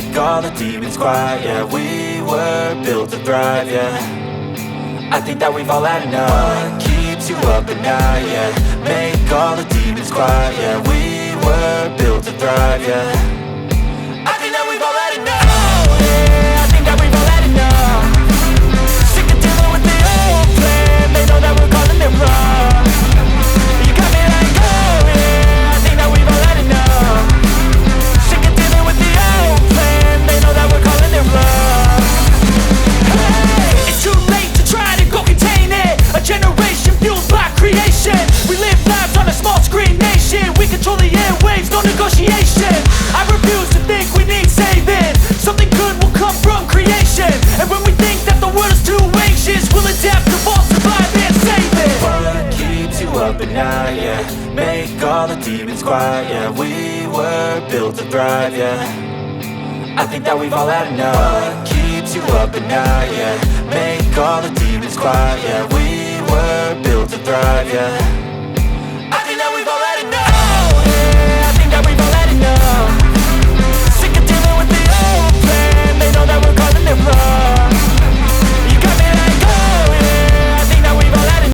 make all the demons quiet. Yeah, we were built to thrive, yeah. I think that we've all had enough. What keeps you up at night, yeah. Make all the demons quiet. Yeah, we were built to thrive, yeah. I think that we've all had enough. Oh yeah, I think that we've all had enough. Sick of dealing with the old plan. They know that we're calling it wrong. You got me like, oh yeah, I think that we've all had enough. Sick of dealing with the old plan. They know that we're calling it wrong. Hey, it's too late to try to go contain it. A generation fueled by creation. We live lives on a small screen nation. We control the airwaves, no negotiation. I refuse to think we need saving. Something good will come from creation. And when we think that the world is too anxious, we'll adapt, evolve, survive and save it. What keeps you up at night, yeah. Make all the demons quiet, yeah. We were built to thrive, yeah. I think that we've all had enough. What keeps you up at night, yeah. Make all the demons quiet, yeah. We were built to thrive, yeah.